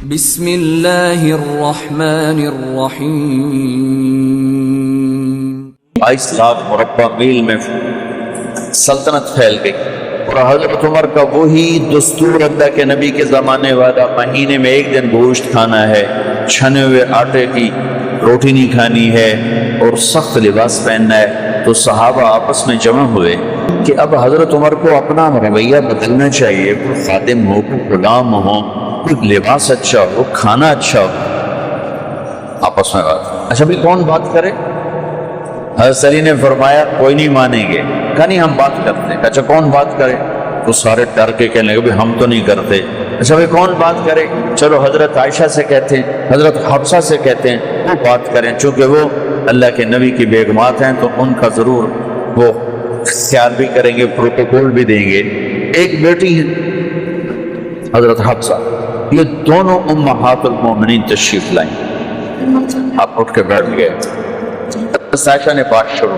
بسم اللہ الرحمن الرحیم۔ 22 لاکھ مربع میل میں سلطنت پھیل گئی، اور حضرت عمر کا وہی دستور اللہ کے نبی کے زمانے والا، مہینے میں ایک دن گوشت کھانا ہے، چھنے ہوئے آٹے کی روٹی نہیں کھانی ہے، اور سخت لباس پہننا ہے۔ تو صحابہ آپس میں جمع ہوئے کہ اب حضرت عمر کو اپنا رویہ بدلنا چاہیے، کوئی خادم ہو، کوئی غلام ہو، کوئی لباس اچھا ہو، کھانا اچھا ہو۔ آپس میں بات، اچھا بھی کون بات کرے؟ حضرت علی نے فرمایا کوئی نہیں مانیں گے، کہا نہیں ہم بات کرتے ہیں۔ اچھا کون بات کرے؟ تو سارے ڈر کے کہنے لگے ہم تو نہیں کرتے۔ اچھا بھائی کون بات کرے؟ چلو حضرت عائشہ سے کہتے ہیں، حضرت حفصہ سے کہتے ہیں وہ بات کریں، چونکہ وہ اللہ کے نبی کی بیگمات ہیں تو ان کا ضرور وہ خیال بھی کریں گے، پروٹوکول بھی دیں گے۔ ایک بیٹی ہے حضرت حفصہ، یہ دونوں امہات المومنین تشریف لائیں۔ آپ اٹھ کے بیٹھ گئے، عائشہ نے بات شروع،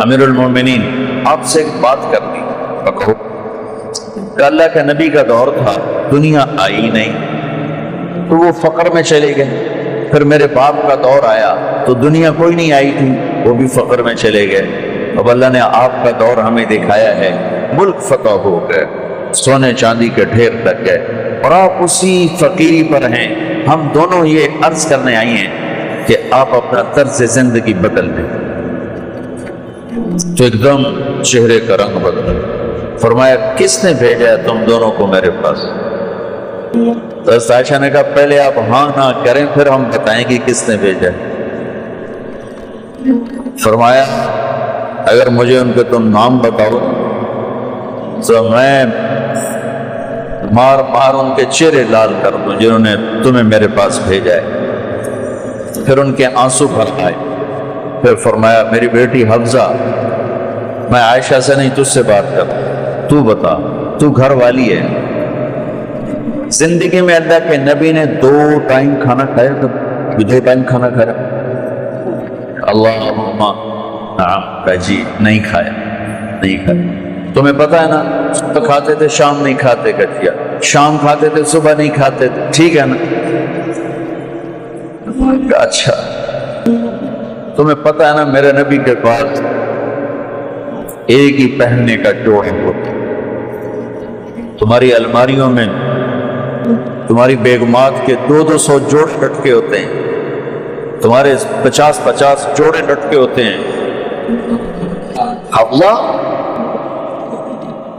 امیر المومنین آپ سے ایک بات کرنی، کہو۔ اللہ کا نبی کا دور تھا، دنیا آئی نہیں تو وہ فقر میں چلے گئے، پھر میرے باپ کا دور آیا تو دنیا کوئی نہیں آئی تھی، وہ بھی فقر میں چلے گئے۔ اب اللہ نے آپ کا دور ہمیں دکھایا ہے، ملک فتح ہو گئے، سونے چاندی کے ڈھیر لگ گئے، اور آپ اسی فقیری پر ہیں۔ ہم دونوں یہ عرض کرنے آئی ہیں کہ آپ اپنا طرز زندگی بدل دیں۔ تو ایک دم چہرے کا رنگ بدل، فرمایا کس نے بھیجا ہے تم دونوں کو میرے پاس؟ تو عائشہ نے کہا پہلے آپ ہاں نہ کریں پھر ہم بتائیں گے کس نے بھیجا ہے۔ فرمایا اگر مجھے ان کے تم نام بتاؤ تو میں مار مار ان کے چہرے لال کر دوں جنہوں نے تمہیں میرے پاس بھیجا ہے۔ پھر ان کے آنسو بھر آئے، پھر فرمایا میری بیٹی حفصہ، میں عائشہ سے نہیں تجھ سے بات کر، تو بتا، تو گھر والی ہے۔ زندگی میں اللہ کے نبی نے 2 ٹائم کھانا کھایا؟ کبھی 2 ٹائم کھانا کھایا؟ اللہم نعم، کہا جی نہیں کھایا، نہیں کھایا۔ تمہیں پتہ ہے نا، صبح کھاتے تھے شام نہیں کھاتے، کٹیا شام کھاتے تھے صبح نہیں کھاتے تھے، ٹھیک ہے نا؟ اچھا تمہیں پتہ ہے نا میرے نبی کے پاس ایک ہی پہننے کا جوڑا ہوتا، تمہاری الماریوں میں تمہاری بیگمات کے 200 جوڑے لٹکے ہوتے ہیں، تمہارے 50 جوڑے لٹکے ہوتے ہیں۔ حفصہ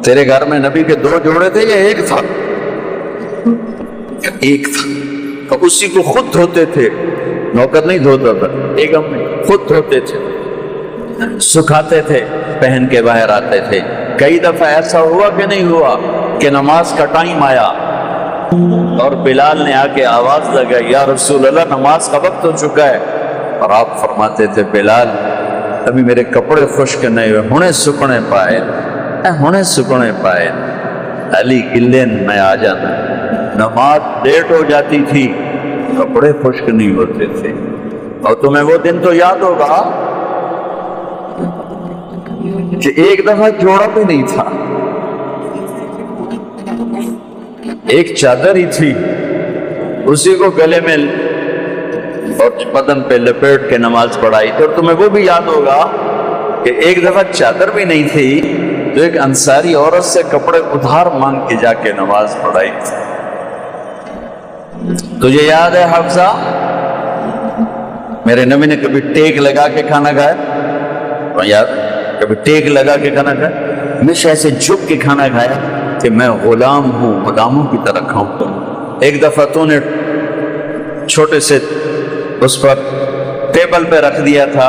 تیرے گھر میں نبی کے 2 جوڑے تھے یا ایک تھا؟ ایک تھا، تو اسی کو خود دھوتے تھے، نوکر نہیں دھوتا تھا، بیگم میں خود دھوتے تھے، سکھاتے تھے، پہن کے باہر آتے تھے۔ کئی دفعہ ایسا ہوا کہ نہیں ہوا کہ نماز کا ٹائم آیا اور بلال نے آ کے آواز لگائی یا رسول اللہ نماز کا وقت ہو چکا ہے، اور آپ فرماتے تھے بلال ابھی میرے کپڑے خشک نہیں ہوئے، ہونے سکنے پائے، ہونے سکنے پائے، علی گلے میں آ جانا۔ نماز لیٹ ہو جاتی تھی، کپڑے خشک نہیں ہوتے تھے۔ اور تمہیں وہ دن تو یاد ہوگا کہ ایک دفعہ جوڑا بھی نہیں تھا، ایک چادر ہی تھی، اسی کو گلے میں اور بدن پہ لپیٹ کے نماز پڑھائی تھی۔ اور تمہیں وہ بھی یاد ہوگا کہ ایک دفعہ چادر بھی نہیں تھی تو ایک انصاری عورت سے کپڑے ادھار مانگ کے جا کے نماز پڑھائی تھی۔ تجھے یاد ہے حفصہ میرے نبی نے کبھی ٹیک لگا کے کھانا کھایا؟ یاد کبھی ٹیک لگا کے کھانا کھایا؟ ہمیشہ ایسے جھک کے کھانا کھایا کہ میں غلام ہوں، غلاموں کی طرح کھاؤں۔ ایک دفعہ تو نے چھوٹے سے اس پر ٹیبل پہ رکھ دیا تھا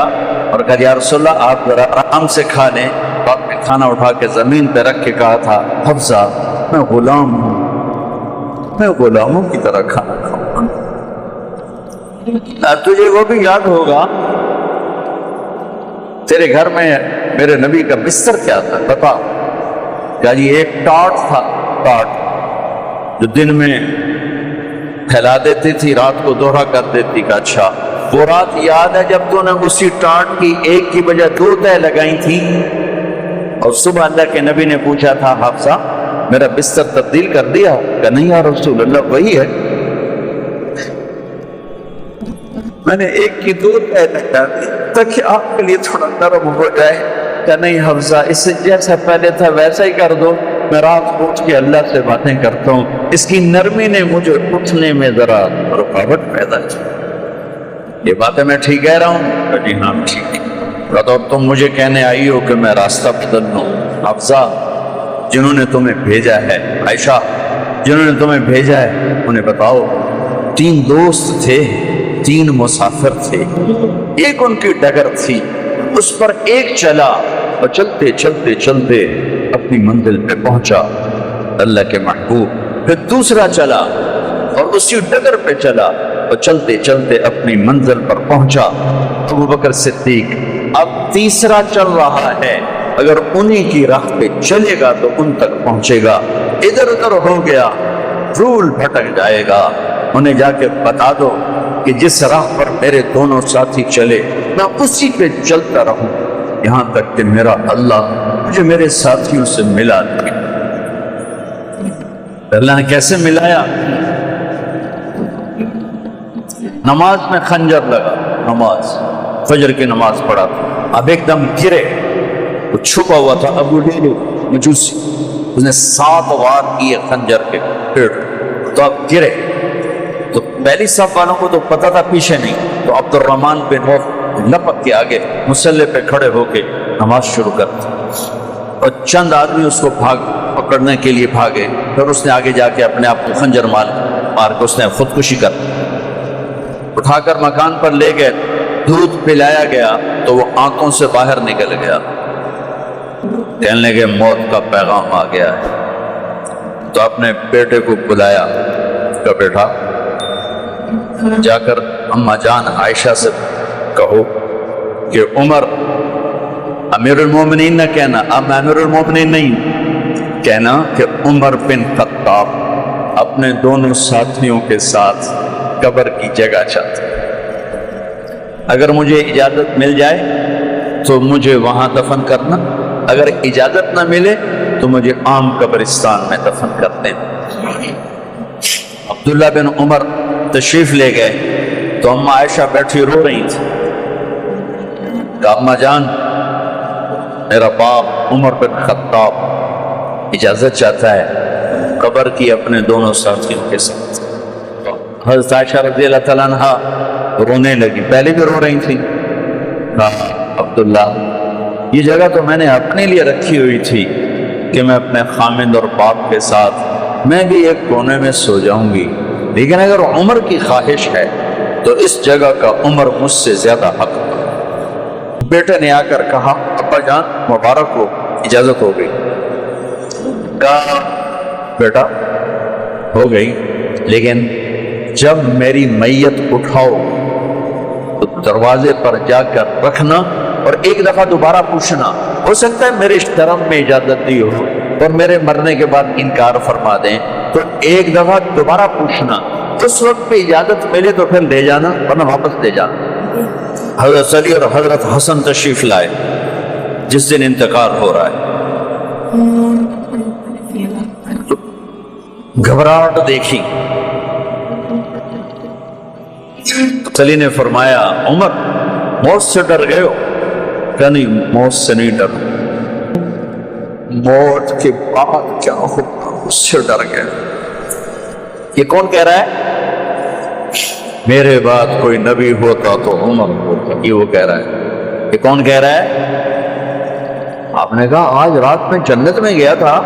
اور کہا یا رسول اللہ آپ ذرا آرام سے کھا لیں، آپ نے کھانا اٹھا کے زمین پہ رکھ کے کہا تھا حفصہ میں غلام ہوں، میں غلاموں کی طرح کھانا کھاؤں۔ تجھے وہ بھی یاد ہوگا تیرے گھر میں میرے نبی کا بستر کیا تھا بتا؟ کہا جی ایک ٹاٹ تھا، ٹاٹ جو دن میں پھیلا دیتی تھی، رات کو دوہرا کر دیتی۔ کا اچھا وہ رات یاد ہے جب تو نے اسی ٹاٹ کی ایک کی بجائے 2 تہ لگائی تھی، اور صبح اللہ کے نبی نے پوچھا تھا حفصہ میرا بستر تبدیل کر دیا؟ کہ نہیں یا رسول اللہ وہی ہے۔ میں نے ایک کی دودھ پہلے کر دی تاکہ آپ کے لیے تھوڑا نرم ہو جائے. کہ نہیں حفظہ، اس سے جیسا پہلے تھا ویسا ہی کر دو. میں رات کو اٹھ کے اللہ سے باتیں کرتا ہوں، اس کی نرمی نے مجھے اٹھنے میں ذرا رکاوٹ پیدا کی. یہ باتیں میں ٹھیک کہہ رہا ہوں؟ جی ہاں ٹھیک ہے. بتاؤ تم مجھے کہنے آئی ہو کہ میں راستہ بدل لوں. حفظہ، جنہوں نے تمہیں بھیجا ہے، عائشہ جنہوں نے تمہیں بھیجا ہے انہیں بتاؤ. 3 دوست تھے، 3 مسافر تھے. ایک ان کی ڈگر تھی، اس پر ایک چلا اور چلتے چلتے چلتے اپنی منزل پہ پہنچا، اللہ کے محبوب. پھر دوسرا چلا اور اسی ڈگر پہ چلا اور چلتے چلتے اپنی منزل پر پہنچا، ابو بکر صدیق. اب تیسرا چل رہا ہے، اگر انہی کی راہ پہ چلے گا تو ان تک پہنچے گا. ادھر ادھر ہو گیا، رول بھٹک جائے گا. انہیں جا کے بتا دو کہ جس راہ پر میرے دونوں ساتھی چلے میں اسی پہ چلتا رہوں یہاں تک کہ میرا اللہ مجھے میرے ساتھیوں سے ملا دے. اللہ نے کیسے ملایا؟ نماز میں خنجر لگا، نماز فجر کی نماز پڑھا تھا. اب ایک دم گرے، وہ چھپا ہوا تھا ابو ڈیلو مجوسی، اس نے 7 وار کیے خنجر کے پیڑ. تو اب گرے تو پہلی صف والوں کو تو پتہ تھا پیچھے نہیں، تو عبد الرحمن بن عوف لپک کے آگے مصلی پہ کھڑے ہو کے نماز شروع کر دی. اور چند آدمی اس کو پکڑنے کے لیے بھاگے. پھر اس نے آگے جا کے اپنے آپ کو خنجر مار کے اس نے خودکشی کر اٹھا کر مکان پر لے گئے. دودھ پلایا گیا تو وہ آنکھوں سے باہر نکل گیا. کہنے لگے موت کا پیغام آ گیا ہے. تو اپنے بیٹے کو بلایا کہ بیٹا جا کر اماں جان عائشہ سے کہو کہ عمر امیر المومنین نہ کہنا، اب میں امیر المومنین نہیں کہنا کہ عمر بن خطاب اپنے دونوں ساتھیوں کے ساتھ قبر کی جگہ چاہتے. اگر مجھے اجازت مل جائے تو مجھے وہاں دفن کرنا، اگر اجازت نہ ملے تو مجھے عام قبرستان میں دفن کر دیں. عبداللہ بن عمر تشریف لے گئے تو اماں عائشہ بیٹھی رو رہی تھی. کہا اماں جان میرا باپ عمر بن خطاب اجازت چاہتا ہے قبر کی اپنے دونوں ساتھیوں کے ساتھ. حضرت عائشہ رضی اللہ تعالیٰ عنہا رونے لگی، پہلے بھی رو رہی تھی. کہا عبداللہ یہ جگہ تو میں نے اپنے لیے رکھی ہوئی تھی کہ میں اپنے خامند اور باپ کے ساتھ میں بھی ایک کونے میں سو جاؤں گی، لیکن اگر عمر کی خواہش ہے تو اس جگہ کا عمر مجھ سے زیادہ حق ہے. بیٹے نے آ کر کہا ابا جان مبارک ہو، اجازت ہو گئی. کہا بیٹا ہو گئی، لیکن جب میری میت اٹھاؤ تو دروازے پر جا کر رکھنا اور ایک دفعہ دوبارہ پوچھنا. ہو سکتا ہے میرے شرم میں اجازت دی ہو اور میرے مرنے کے بعد انکار فرما دیں، تو ایک دفعہ دوبارہ پوچھنا. اس وقت پہ اجازت ملے تو پھر لے جانا، ورنہ واپس لے جانا. حضرت علی اور حضرت حسن تشریف لائے جس دن انتقال ہو رہا ہے. تو گھبراہٹ دیکھی. علی نے فرمایا عمر موت سے ڈر گئے ہو؟ کہ نہیں موت سے نہیں ڈر، موت کے بعد کیا ہوگا اس سے ڈر گئے. یہ کون کہہ رہا ہے؟ میرے بعد کوئی نبی ہوتا تو عمر ہوتا، یہ وہ کہہ رہا ہے. یہ کون کہہ رہا ہے؟ آپ نے کہا آج رات میں جنت میں گیا تھا،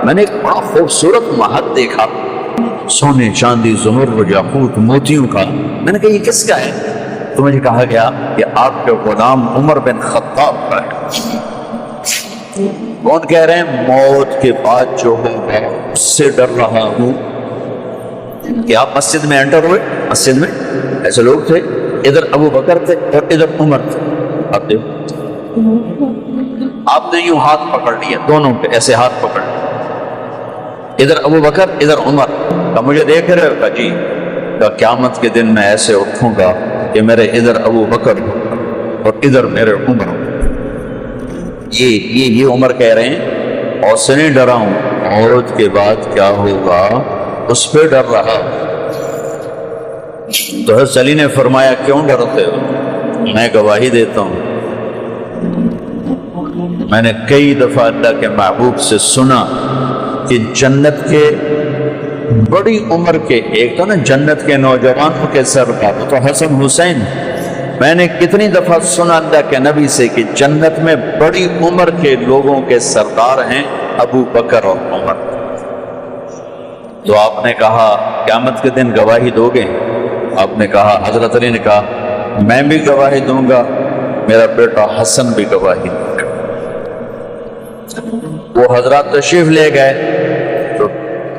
میں نے ایک بڑا خوبصورت محل دیکھا، سونے چاندی زمرد یاقوت موتیوں کا. میں نے کہا یہ کس کا ہے؟ تو مجھے کہا گیا کہ آپ کے غلام عمر بن خطاب کا ہے. کون کہہ رہے ہیں؟ موت کے بعد جو ہوگا اس سے ڈر رہا ہوں. کہ آپ مسجد میں انٹر ہوئے، مسجد میں ایسے لوگ تھے، ادھر ابو بکر تھے اور ادھر عمر تھے. آپ دیکھو، آپ نے یوں ہاتھ پکڑ لیا، دونوں پہ ایسے ہاتھ پکڑ لیا، ادھر ابو بکر ادھر عمر. کہ مجھے دیکھ رہے ہو؟ کہ جی. کہ قیامت کے دن میں ایسے اٹھوں گا کہ میرے ادھر ابو بکر اور ادھر میرے عمر. یہ عمر کہہ رہے ہیں اور سے نہیں ڈرا ہوں، موت کے بعد کیا ہوگا اس پہ ڈر رہا. تو حضرت علی نے فرمایا کیوں ڈرتے ہو؟ میں گواہی دیتا ہوں، میں نے کئی دفعہ اللہ کے محبوب سے سنا کہ جنت کے بڑی عمر کے، ایک تو نا جنت کے نوجوانوں کے سردار تو حسن حسین، میں نے کتنی دفعہ سنا اللہ کے نبی سے کہ جنت میں بڑی عمر کے لوگوں کے سردار ہیں ابو بکر اور عمر۔ تو آپ نے کہا قیامت کے دن گواہی دو گے؟ آپ نے کہا، حضرت علی نے کہا میں بھی گواہی دوں گا، میرا بیٹا حسن بھی گواہی دے گا۔ وہ حضرات تشریف لے گئے تو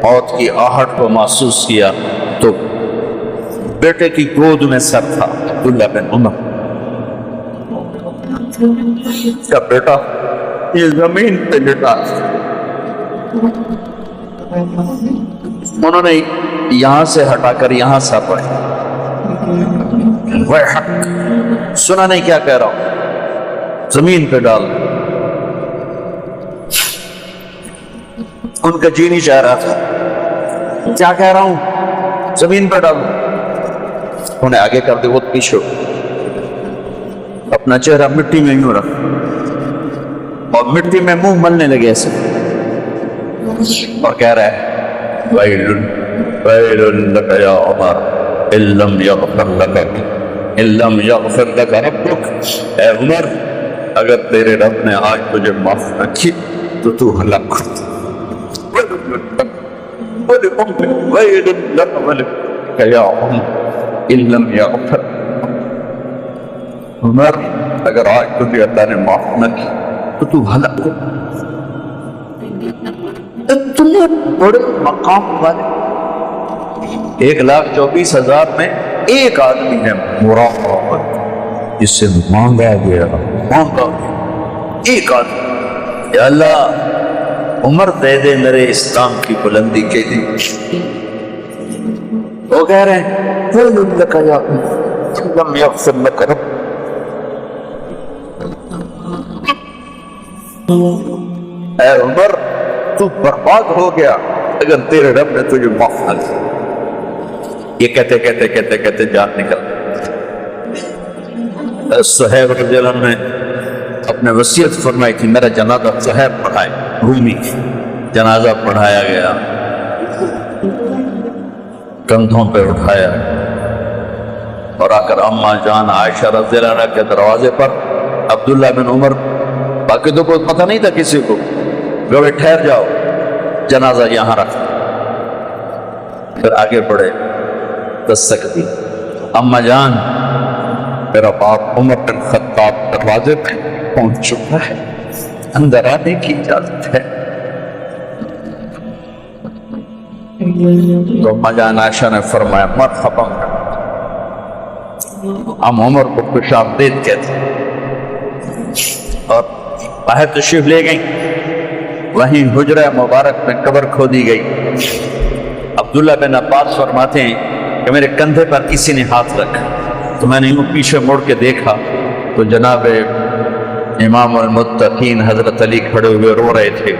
موت کی آہٹ کو محسوس کیا تو بیٹے کی گود میں سر تھا عبداللہ بن عمر کا بیٹا، یہ زمین پہ لیٹا، انہوں نے یہاں سے ہٹا کر یہاں سا پڑے، وہ حق سنا نہیں کیا کہہ رہا ہوں، زمین پہ ڈال۔ ان کا جی نہیں چاہ رہا تھا، کیا کہہ رہا ہوں، زمین پہ ڈال۔ انہیں آگے کر دے، وہ پیچھے اپنا چہرہ مٹی میں یوں رکھ اور مٹی میں منہ ملنے لگے ایسے، اور کہہ رہا ہے ویل ویل لک یا عمر ان لم یغفر لک ربک، اے عمر اگر تیرے رب نے آج تجھے معاف نہ کی تو تو ہلاک ہو۔ ویل لک یا عمر ان لم یغفر، عمر اگر آج تجھے اللہ نے معاف نہ کی تو تو ہلاک ہو۔ اتنے بڑے مقام والے 1,24,000 میں ایک آدمی ہے مراد جس سے مانگا گیا، ایک آدمی، یا اللہ عمر دے دے میرے اسلام کی بلندی کے لیے۔ وہ کہہ رہے ہیں لم یغفر لک رب، اے عمر تو برباد ہو گیا اگر تیرے رب نے تجھے معاف نہ کیا۔ یہ کہتے کہتے کہتے کہتے جان نکل۔ صہیب رضی اللہ عنہ نے اپنے وصیت فرمائی تھی میرا جنازہ صہیب پڑھائے، رومی جنازہ پڑھایا گیا، کندھوں پہ اٹھایا اور آ کر اماں جان عائشہ رضی اللہ عنہ کے دروازے پر عبداللہ بن عمر، باقی تو کوئی پتہ نہیں تھا کسی کو، گوے ٹھہر جاؤ جنازہ یہاں رکھ، پھر آگے بڑھے، دستک دی، اماں جان میرا باپ عمر بن خطاب دروازے پہ پہنچ چکا ہے، اندر آنے کی اجازت ہے۔ تو اماں جان عائشہ نے فرمایا مرحبا، ہم عمر کو خوش آمدید کہتے اور باہر تشریف لے گئیں۔ وہیں حجرہ مبارک میں قبر کھودی گئی۔ عبداللہ بن عباس فرماتے ہیں کہ میرے کندھے پر کسی نے ہاتھ رکھا تو میں نے یوں پیچھے مڑ کے دیکھا تو جناب امام المتقین حضرت علی کھڑے ہوئے رو رہے تھے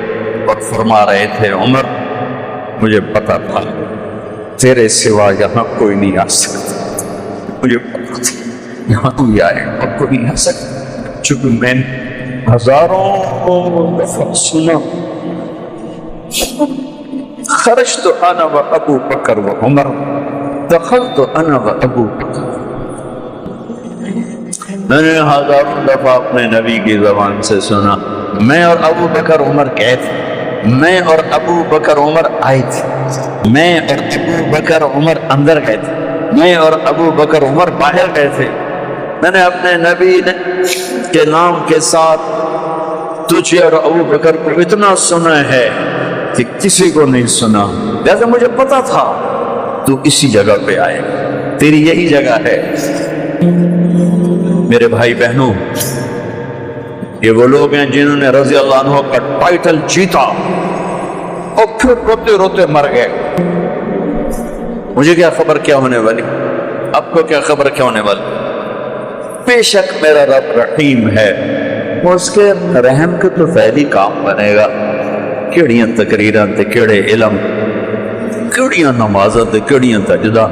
اور فرما رہے تھے عمر مجھے پتا تھا تیرے سوا یہاں کوئی نہیں آ سکتا، مجھے پتا تھا یہاں کوئی آئے اور کوئی نہیں آ سکتا، چونکہ میں نے ہزاروں دفعہ سنا خرجت انا و ابو بکر و عمر دخلت انا و ابو بکر، میں نے ہزاروں دفعہ اپنے نبی کی زبان سے سنا میں اور ابو بکر عمر گئے تھے، میں اور ابو بکر عمر آئے تھے، میں اور ابو بکر عمر اندر گئے تھے، میں اور ابو بکر عمر باہر گئے تھے، میں نے اپنے نبی کے نام کے ساتھ تجھے اور ابو بکر کو اتنا سنا ہے کہ کسی کو نہیں سنا، لہذا مجھے پتا تھا تو اسی جگہ پہ آئے، تیری یہی جگہ ہے۔ میرے بھائی بہنوں، یہ وہ لوگ ہیں جنہوں نے رضی اللہ عنہ کا ٹائٹل جیتا اور پھر روتے روتے مر گئے۔ مجھے کیا خبر کیا ہونے والی، آپ کو کیا خبر کیا ہونے والی؟ بے شک میرا رب رحیم ہے، وہ اس کے رحم کے تو فعلی کام بنے گا، کیڑیاں تقریراں تے کیڑے علم، کیڑیاں نمازاں تے کیڑیاں تجدہ،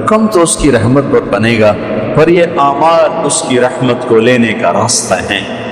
کم تو اس کی رحمت پر بنے گا، پر یہ اعمال اس کی رحمت کو لینے کا راستہ ہیں۔